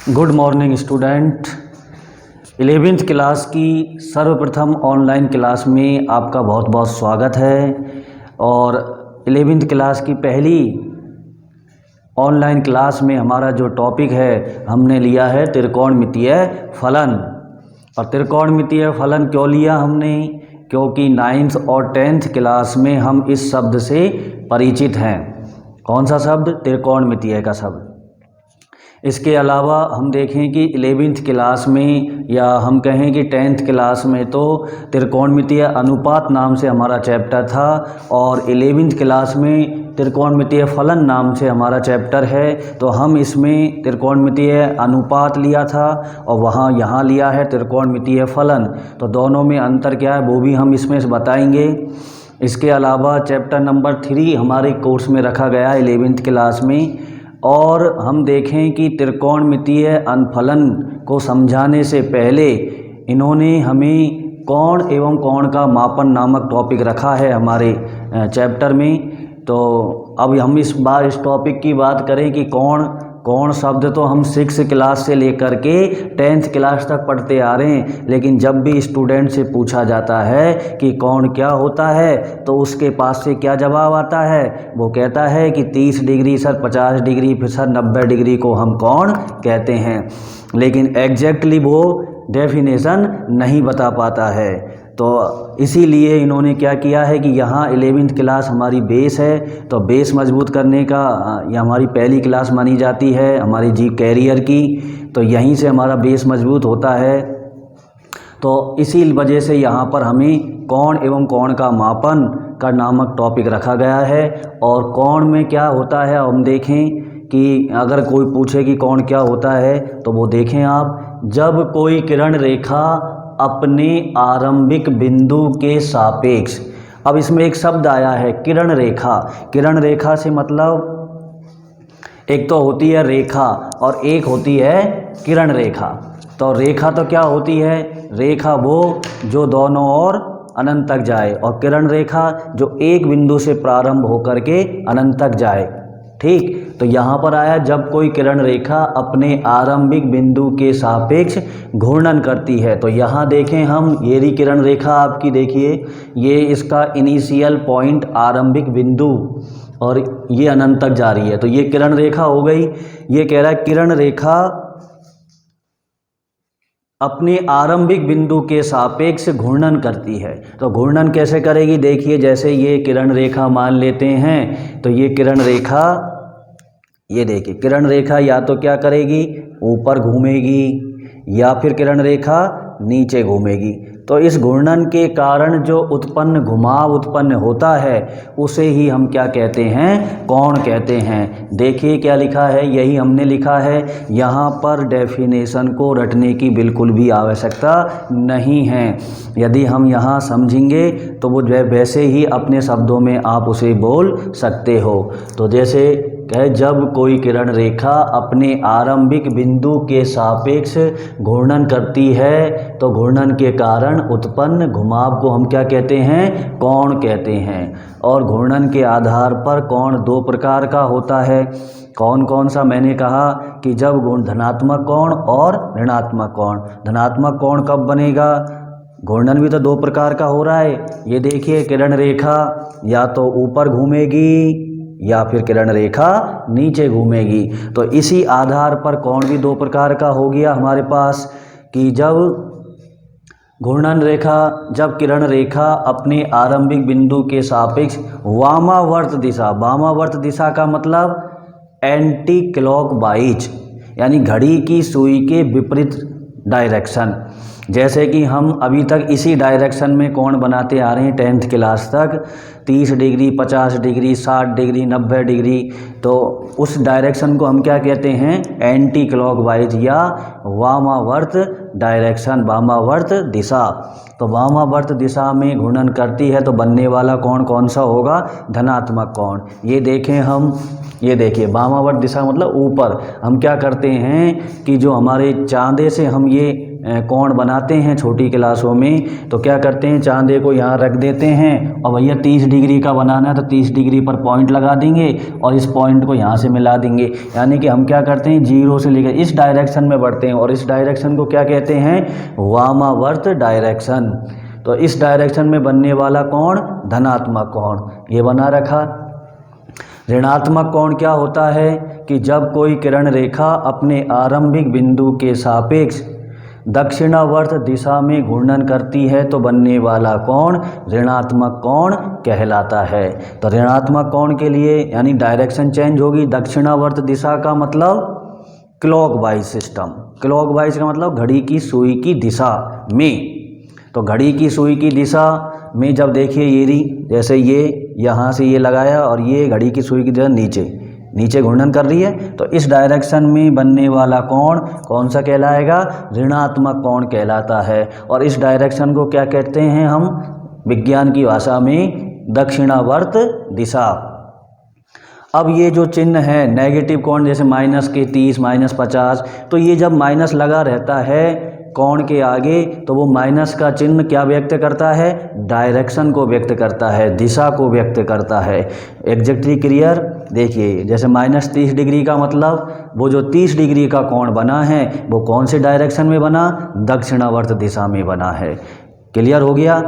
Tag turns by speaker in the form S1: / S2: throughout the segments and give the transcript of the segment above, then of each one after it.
S1: Good morning student. 11वीं class की सर्वप्रथम ऑनलाइन क्लास में आपका बहुत बहुत स्वागत है। और 11वीं क्लास की पहली ऑनलाइन क्लास में हमारा जो टॉपिक है हमने लिया है त्रिकोणमितीय फलन। और त्रिकोणमितीय फलन क्यों लिया हमने? क्योंकि 9th और 10th क्लास में हम इस शब्द से परिचित हैं। कौन सा शब्द? त्रिकोणमितीय का शब्द। इसके अलावा हम देखें कि 11वीं क्लास में या हम कहें कि 10th क्लास में तो त्रिकोणमितीय अनुपात नाम से हमारा चैप्टर था, और 11वीं क्लास में त्रिकोणमितीय फलन नाम से हमारा चैप्टर है। तो हम इसमें त्रिकोणमितीय अनुपात लिया था और वहाँ यहाँ लिया है त्रिकोणमितीय फलन। तो दोनों में अंतर क्या है वो भी हम इसमें बताएंगे। इसके अलावा चैप्टर नंबर 3 हमारे कोर्स में रखा गया है 11वीं क्लास में। और हम देखें कि त्रिकोणमितीय अनफलन को समझाने से पहले इन्होंने हमें कोण एवं कोण का मापन नामक टॉपिक रखा है हमारे चैप्टर में। तो अब हम इस बार इस टॉपिक की बात करें कि कोण शब्द तो हम 6th क्लास से लेकर के 10th क्लास तक पढ़ते आ रहे हैं, लेकिन जब भी स्टूडेंट से पूछा जाता है कि कोण क्या होता है तो उसके पास से क्या जवाब आता है? वो कहता है कि 30 डिग्री सर, 50 डिग्री फिर सर 90 डिग्री को हम कोण कहते हैं, लेकिन एग्जैक्टली वो डेफिनेशन नहीं बता पाता है। तो इसीलिए इन्होंने क्या किया है कि यहाँ 11वीं क्लास हमारी बेस है, तो बेस मजबूत करने का यह हमारी पहली क्लास मानी जाती है हमारी जी कैरियर की। तो यहीं से हमारा बेस मजबूत होता है। तो इसी वजह से यहाँ पर हमें कोण एवं कोण का मापन का नामक टॉपिक रखा गया है। और कोण में क्या होता है हम देखें कि अगर कोई पूछे कि कोण क्या होता है तो वो देखें आप, जब कोई किरण रेखा अपने आरंभिक बिंदु के सापेक्ष। अब इसमें एक शब्द आया है किरण रेखा। किरण रेखा से मतलब एक तो होती है रेखा और एक होती है किरण रेखा। तो रेखा तो क्या होती है? रेखा वो जो दोनों ओर अनंत तक जाए, और किरण रेखा जो एक बिंदु से प्रारंभ होकर के अनंत तक जाए। ठीक, तो यहाँ पर आया जब कोई किरण रेखा अपने आरंभिक बिंदु के सापेक्ष घूर्णन करती है। तो यहाँ देखें हम, ये रही किरण रेखा आपकी, देखिए ये इसका इनिशियल पॉइंट आरंभिक बिंदु और ये अनंत तक जा रही है। तो ये किरण रेखा हो गई। ये कह रहा है किरण रेखा अपने आरंभिक बिंदु के सापेक्ष घूर्णन करती है। तो घूर्णन कैसे करेगी? देखिए जैसे ये किरण रेखा मान लेते हैं, तो ये किरण रेखा, ये देखिए किरण रेखा या तो क्या करेगी, ऊपर घूमेगी या फिर किरण रेखा नीचे घूमेगी। तो इस घूर्णन के कारण जो उत्पन्न घुमाव उत्पन्न होता है उसे ही हम क्या कहते हैं? कोण कहते हैं। देखिए क्या लिखा है, यही हमने लिखा है। यहाँ पर डेफिनेशन को रटने की बिल्कुल भी आवश्यकता नहीं है। यदि हम यहाँ समझेंगे तो वो वैसे ही अपने शब्दों में आप उसे बोल सकते हो। तो जैसे है, जब कोई किरण रेखा अपने आरंभिक बिंदु के सापेक्ष घूर्णन करती है तो घूर्णन के कारण उत्पन्न घुमाव को हम क्या कहते हैं? कोण कहते हैं। और घूर्णन के आधार पर कोण 2 प्रकार का होता है। कौन कौन सा? मैंने कहा कि जब धनात्मक कोण और ऋणात्मक कोण। धनात्मक कोण कब बनेगा? घूर्णन भी तो 2 प्रकार का हो रहा है। ये देखिए किरण रेखा या तो ऊपर घूमेगी या फिर किरण रेखा नीचे घूमेगी। तो इसी आधार पर कोण भी 2 प्रकार का हो गया हमारे पास कि जब घूर्णन रेखा, जब किरण रेखा अपने आरंभिक बिंदु के सापेक्ष वामावर्त दिशा, वामावर्त दिशा का मतलब एंटी क्लॉकवाइज, यानी घड़ी की सुई के विपरीत डायरेक्शन। जैसे कि हम अभी तक इसी डायरेक्शन में कोण बनाते आ रहे हैं 10th क्लास तक, 30 डिग्री, 50 डिग्री, 60 डिग्री, 90 डिग्री। तो उस डायरेक्शन को हम क्या कहते हैं? एंटी क्लॉकवाइज या वामावर्त डायरेक्शन, वामावर्त दिशा। तो वामावर्त दिशा में घूर्णन करती है तो बनने वाला कोण कौन सा होगा? धनात्मक कोण। ये देखें हम, ये देखिए वामावर्त दिशा मतलब ऊपर। हम क्या करते हैं कि जो हमारे चांदे से हम ये कोण बनाते हैं छोटी क्लासों में, तो क्या करते हैं, चांदे को यहाँ रख देते हैं और भैया 30 डिग्री का बनाना है तो 30 डिग्री पर पॉइंट लगा देंगे और इस पॉइंट को यहाँ से मिला देंगे। यानी कि हम क्या करते हैं, जीरो से लेकर इस डायरेक्शन में बढ़ते हैं और इस डायरेक्शन को क्या कहते हैं, वामावर्त डायरेक्शन। तो इस डायरेक्शन में बनने वाला कोण धनात्मक कोण, ये बना रखा। ऋणात्मक कोण क्या होता है कि जब कोई किरण रेखा अपने आरंभिक बिंदु के सापेक्ष दक्षिणावर्त दिशा में घूर्णन करती है तो बनने वाला कोण ऋणात्मक कोण कहलाता है। तो ऋणात्मक कोण के लिए यानी डायरेक्शन चेंज होगी, दक्षिणावर्त दिशा का मतलब क्लॉकवाइज सिस्टम, क्लॉकवाइज का मतलब घड़ी की सुई की दिशा में। तो घड़ी की सुई की दिशा में जब देखिए ये रही, जैसे ये यहाँ से ये लगाया और ये घड़ी की सुई की दिशा नीचे घूर्णन कर रही है, तो इस डायरेक्शन में बनने वाला कोण कौन सा कहलाएगा, ऋणात्मक कोण कहलाता है। और इस डायरेक्शन को क्या कहते हैं हम विज्ञान की भाषा में, दक्षिणावर्त दिशा। अब ये जो चिन्ह है नेगेटिव कोण, जैसे माइनस के 30, माइनस 50, तो ये जब माइनस लगा रहता है कोण के आगे तो वो माइनस का चिन्ह क्या व्यक्त करता है, डायरेक्शन को व्यक्त करता है, दिशा को व्यक्त करता है। Exactly clear. देखिए जैसे माइनस 30 डिग्री का मतलब वो जो 30 डिग्री का कोण बना है वो कौन से डायरेक्शन में बना, दक्षिणावर्त दिशा में बना है। क्लियर हो गया।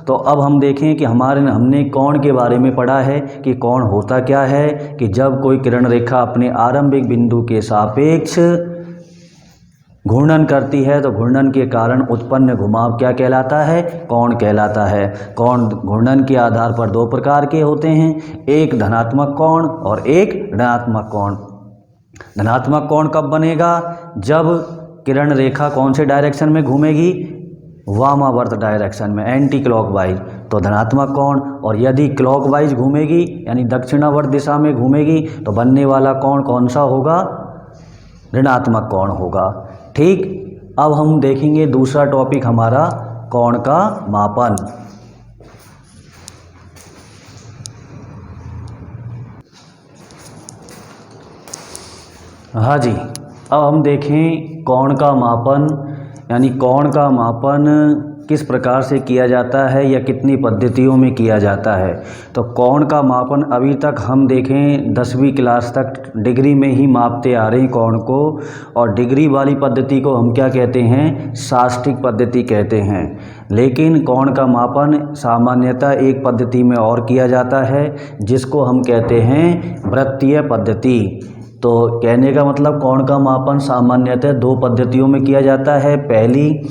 S1: तो अब हम देखें कि हमने कोण के बारे में पढ़ा है कि कोण होता क्या है, कि जब कोई किरण रेखा अपने आरंभिक बिंदु के सापेक्ष घूर्णन करती है तो घूर्णन के कारण उत्पन्न घुमाव क्या कहलाता है, कोण कहलाता है। कोण घूर्णन के आधार पर दो प्रकार के होते हैं, एक धनात्मक कोण और एक ऋणात्मक कोण। धनात्मक कोण कब बनेगा, जब किरण रेखा कौन से डायरेक्शन में घूमेगी, वामावर्त डायरेक्शन में, एंटी क्लॉकवाइज, तो धनात्मक कोण। और यदि क्लॉकवाइज घूमेगी यानी दक्षिणावर्त दिशा में घूमेगी तो बनने वाला कोण कौन सा होगा, ऋणात्मक कोण होगा। ठीक। अब हम देखेंगे दूसरा टॉपिक हमारा कोण का मापन। हाँ जी, अब हम देखें कोण का मापन, यानी कोण का मापन किस प्रकार से किया जाता है या कितनी पद्धतियों में किया जाता है। तो कोण का मापन अभी तक हम देखें 10वीं क्लास तक डिग्री में ही मापते आ रहे हैं कोण को, और डिग्री वाली पद्धति को हम क्या कहते हैं, साष्टिक पद्धति कहते हैं। लेकिन कोण का मापन सामान्यतः एक पद्धति में और किया जाता है जिसको हम कहते हैं वृत्तीय पद्धति। तो कहने का मतलब कोण का मापन सामान्यतः दो पद्धतियों में किया जाता है, पहली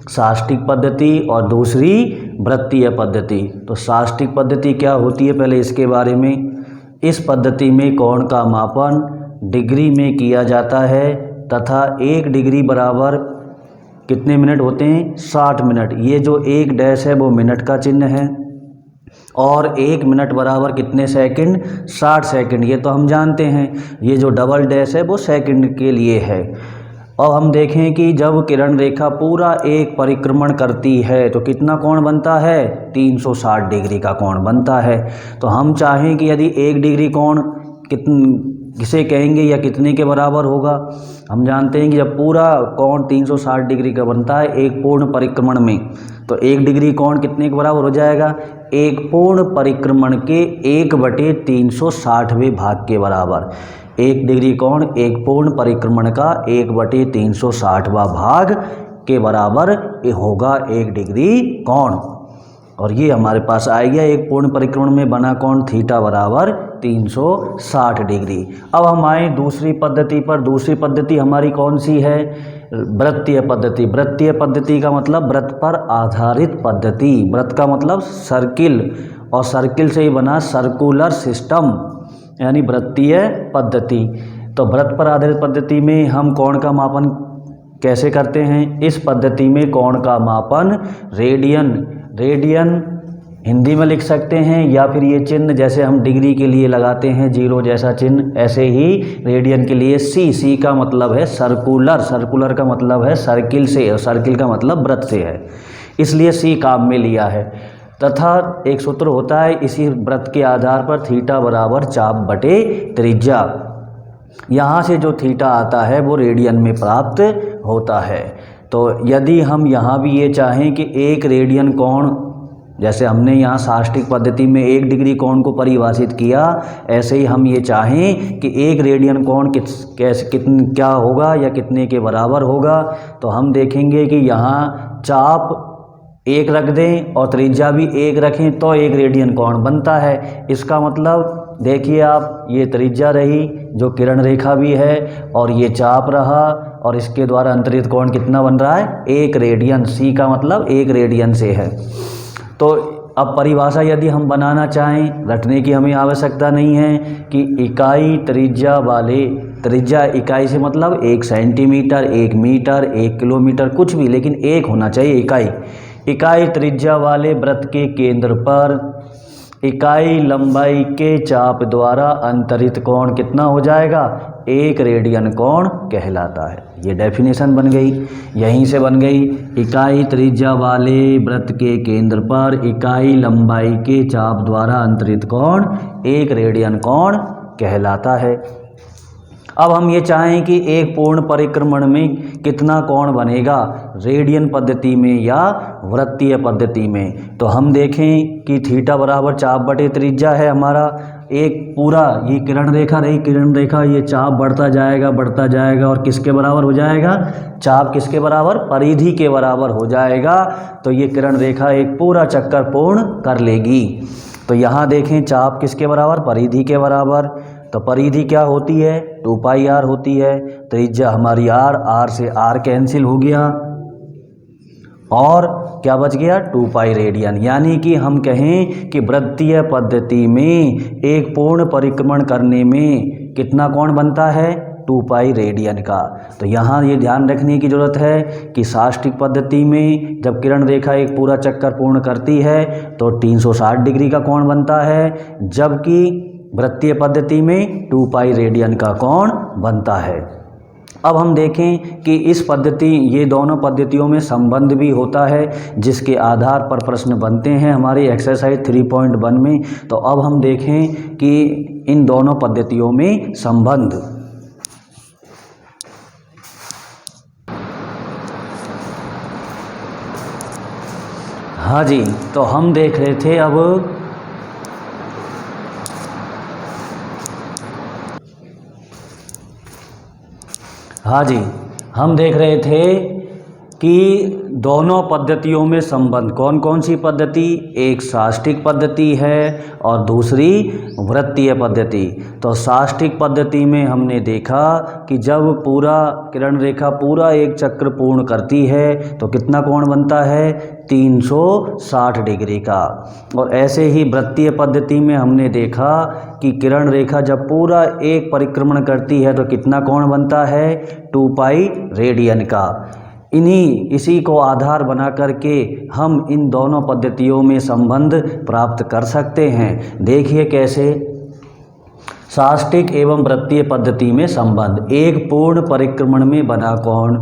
S1: साष्टिक पद्धति और दूसरी वृत्तीय पद्धति। तो साष्टिक पद्धति क्या होती है, पहले इसके बारे में। इस पद्धति में कोण का मापन डिग्री में किया जाता है तथा 1 डिग्री बराबर कितने मिनट होते हैं, 60 मिनट। ये जो 1 डैश है वो मिनट का चिन्ह है और 1 मिनट बराबर कितने सेकंड, 60 सेकंड। ये तो हम जानते हैं। ये जो डबल डैश है वो सेकंड के लिए है। अब हम देखें कि जब किरण रेखा पूरा एक परिक्रमण करती है तो कितना कोण बनता है, 360 डिग्री का कोण बनता है। तो हम चाहें कि यदि 1 डिग्री कोण किसे कहेंगे या कितने के बराबर होगा, हम जानते हैं कि जब पूरा कोण 360 डिग्री का बनता है एक पूर्ण परिक्रमण में, तो 1 डिग्री कोण कितने के बराबर हो जाएगा, एक पूर्ण परिक्रमण के 1/360वें भाग के बराबर। 1 डिग्री कोण एक पूर्ण परिक्रमण का 1/360वां भाग के बराबर होगा 1 डिग्री कोण। और ये हमारे पास आ गया एक पूर्ण परिक्रमण में बना कोण थीटा बराबर 360 डिग्री। अब हम आए दूसरी पद्धति पर। दूसरी पद्धति हमारी कौन सी है, वृत्तीय पद्धति। वृत्तीय पद्धति का मतलब वृत्त पर आधारित पद्धति। वृत्त का मतलब सर्किल, और सर्किल से ही बना सर्कुलर सिस्टम, यानी वृत्तीय पद्धति। तो वृत्त पर आधारित पद्धति में हम कोण का मापन कैसे करते हैं, इस पद्धति में कोण का मापन रेडियन हिंदी में लिख सकते हैं, या फिर ये चिन्ह जैसे हम डिग्री के लिए लगाते हैं 0 जैसा चिन्ह, ऐसे ही रेडियन के लिए सी का मतलब है सर्कुलर का मतलब है सर्किल से, और सर्किल का मतलब वृत्त से है, इसलिए सी काम में लिया है। तथा एक सूत्र होता है इसी वृत्त के आधार पर, थीटा बराबर चाप बटे त्रिज्या। यहाँ से जो थीटा आता है वो रेडियन में प्राप्त होता है। तो यदि हम यहाँ भी ये चाहें कि 1 रेडियन कोण, जैसे हमने यहाँ साष्टिक पद्धति में 1 डिग्री कोण को परिभाषित किया, ऐसे ही हम ये चाहें कि 1 रेडियन कोण क्या होगा या कितने के बराबर होगा, तो हम देखेंगे कि यहाँ चाप 1 रख दें और त्रिज्या भी 1 रखें तो 1 रेडियन कोण बनता है। इसका मतलब देखिए आप, ये त्रिज्या रही जो किरण रेखा भी है और ये चाप रहा और इसके द्वारा अंतरित कोण कितना बन रहा है, 1 रेडियन। सी का मतलब 1 रेडियन से है। तो अब परिभाषा यदि हम बनाना चाहें, रटने की हमें आवश्यकता नहीं है कि इकाई त्रिज्या वाले, त्रिज्या इकाई से मतलब 1 सेंटीमीटर, 1 मीटर, 1 किलोमीटर, कुछ भी, लेकिन 1 होना चाहिए इकाई। इकाई त्रिज्या वाले वृत्त के केंद्र पर इकाई लंबाई के चाप द्वारा अंतरित कोण कितना हो जाएगा, 1 रेडियन कोण कहलाता है। ये डेफिनेशन बन गई, यहीं से बन गई। इकाई त्रिज्या वाले वृत्त के केंद्र पर इकाई लंबाई के चाप द्वारा अंतरित कोण 1 रेडियन कोण कहलाता है। अब हम ये चाहें कि एक पूर्ण परिक्रमण में कितना कोण बनेगा, रेडियन पद्धति में या वृत्तीय पद्धति में, तो हम देखें कि थीटा बराबर चाप बटे त्रिज्या है हमारा। एक पूरा ये किरण रेखा रही, किरण रेखा, ये चाप बढ़ता जाएगा और किसके बराबर हो जाएगा, चाप किसके बराबर, परिधि के बराबर हो जाएगा। तो ये किरण रेखा एक पूरा चक्कर पूर्ण कर लेगी। तो यहाँ देखें चाप किसके बराबर, परिधि के बराबर। तो परिधि क्या होती है, 2πr होती है। त्रिज्या हमारी r से r कैंसिल हो गया और क्या बच गया, 2π रेडियन। यानी कि हम कहें कि वृत्तीय पद्धति में एक पूर्ण परिक्रमण करने में कितना कोण बनता है, 2π रेडियन का। तो यहाँ ये ध्यान रखने की ज़रूरत है कि साष्टिक पद्धति में जब किरण रेखा एक पूरा चक्कर पूर्ण करती है तो 360 डिग्री का कोण बनता है, जबकि वृत्तीय पद्धति में 2π रेडियन का कोण बनता है। अब हम देखें कि इस पद्धति, ये दोनों पद्धतियों में संबंध भी होता है, जिसके आधार पर प्रश्न बनते हैं हमारे एक्सरसाइज 3.1 में। तो अब हम देखें कि इन दोनों पद्धतियों में संबंध। हाँ जी, तो हम देख रहे थे अब हम देख रहे थे कि दोनों पद्धतियों में संबंध। कौन कौन सी पद्धति, एक साष्टिक पद्धति है और दूसरी वृत्तीय पद्धति। तो साष्टिक पद्धति में हमने देखा कि जब पूरा किरण रेखा पूरा एक चक्र पूर्ण करती है तो कितना कोण बनता है, 360 डिग्री का। और ऐसे ही वृत्तीय पद्धति में हमने देखा कि किरण रेखा जब पूरा एक परिक्रमण करती है तो कितना कोण बनता है, 2π रेडियन का। इसी को आधार बना करके हम इन दोनों पद्धतियों में संबंध प्राप्त कर सकते हैं। देखिए कैसे, साष्टिक एवं वृत्तीय पद्धति में संबंध। एक पूर्ण परिक्रमण में बना कोण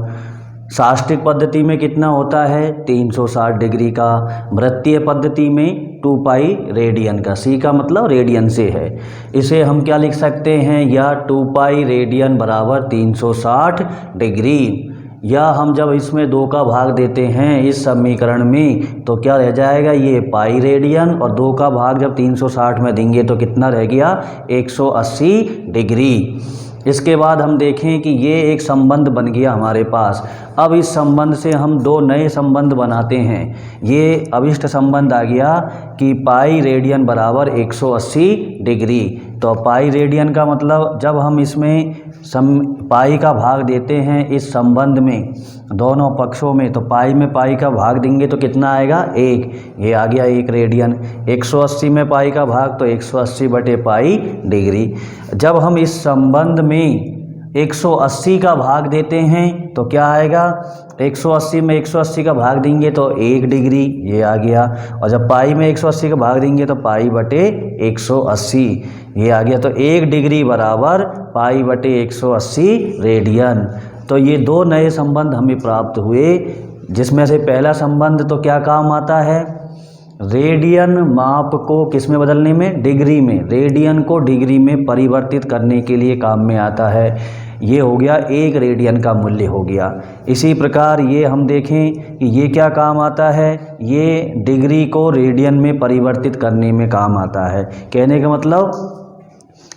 S1: साष्टिक पद्धति में कितना होता है, 360 डिग्री का। वृत्तीय पद्धति में 2π रेडियन का। सी का मतलब रेडियन से है। इसे हम क्या लिख सकते हैं, या 2π रेडियन बराबर 360 डिग्री, या हम जब इसमें 2 का भाग देते हैं इस समीकरण में तो क्या रह जाएगा, ये पाई रेडियन, और 2 का भाग जब 360 में देंगे तो कितना रह गया, 180 डिग्री। इसके बाद हम देखें कि ये एक संबंध बन गया हमारे पास। अब इस संबंध से हम 2 नए संबंध बनाते हैं। ये अभिष्ट संबंध आ गया कि पाई रेडियन बराबर 180 डिग्री। तो पाई रेडियन का मतलब जब हम इसमें पाई का भाग देते हैं इस संबंध में दोनों पक्षों में, तो पाई में पाई का भाग देंगे तो कितना आएगा, 1। ये आ गया 1 रेडियन। 180 में पाई का भाग तो 180 बटे पाई डिग्री। जब हम इस संबंध में 180 का भाग देते हैं तो क्या आएगा, 180 में 180 का भाग देंगे तो 1 डिग्री, ये आ गया। और जब पाई में 180 का भाग देंगे तो पाई बटे 180, ये आ गया। तो 1 डिग्री बराबर पाई बटे 180 रेडियन। तो ये 2 नए संबंध हमें प्राप्त हुए, जिसमें से पहला संबंध तो क्या काम आता है, रेडियन माप को किस में बदलने में, डिग्री में। रेडियन को डिग्री में परिवर्तित करने के लिए काम में आता है। ये हो गया 1 रेडियन का मूल्य हो गया। इसी प्रकार ये हम देखें कि ये क्या काम आता है, ये डिग्री को रेडियन में परिवर्तित करने में काम आता है। कहने का मतलब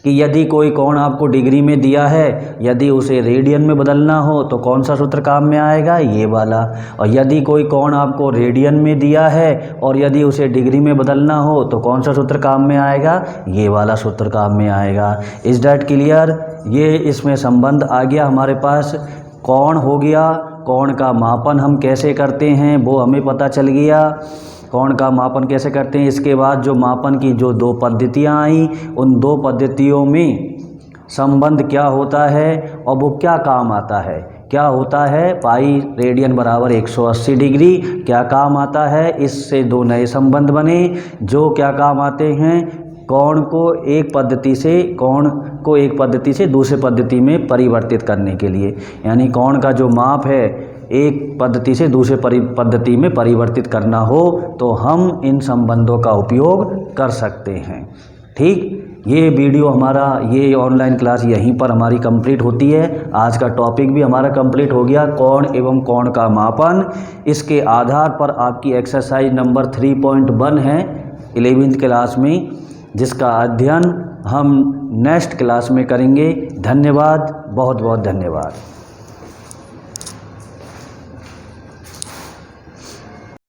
S1: कि यदि कोई कोण आपको डिग्री में दिया है, यदि उसे रेडियन में बदलना हो तो कौन सा सूत्र काम में आएगा, ये वाला। और यदि कोई कोण आपको रेडियन में दिया है और यदि उसे डिग्री में बदलना हो तो कौन सा सूत्र काम में आएगा, ये वाला सूत्र काम में आएगा। Is that clear? ये इसमें संबंध आ गया हमारे पास। कोण हो गया, कोण का मापन हम कैसे करते हैं वो हमें पता चल गया। कोण का मापन कैसे करते हैं, इसके बाद जो मापन की जो 2 पद्धतियाँ आई, उन 2 पद्धतियों में संबंध क्या होता है और वो क्या काम आता है। क्या होता है, पाई रेडियन बराबर 180 डिग्री क्या काम आता है। इससे 2 नए संबंध बने जो क्या काम आते हैं, कोण को एक पद्धति से दूसरे पद्धति में परिवर्तित करने के लिए। यानी कोण का जो माप है एक पद्धति से दूसरे पद्धति में परिवर्तित करना हो तो हम इन संबंधों का उपयोग कर सकते हैं। ठीक, ये वीडियो हमारा, ये ऑनलाइन क्लास यहीं पर हमारी कंप्लीट होती है। आज का टॉपिक भी हमारा कंप्लीट हो गया, कोण एवं कोण का मापन। इसके आधार पर आपकी एक्सरसाइज नंबर 3.1 है 11वीं क्लास में, जिसका अध्ययन हम नेक्स्ट क्लास में करेंगे। धन्यवाद, बहुत बहुत धन्यवाद।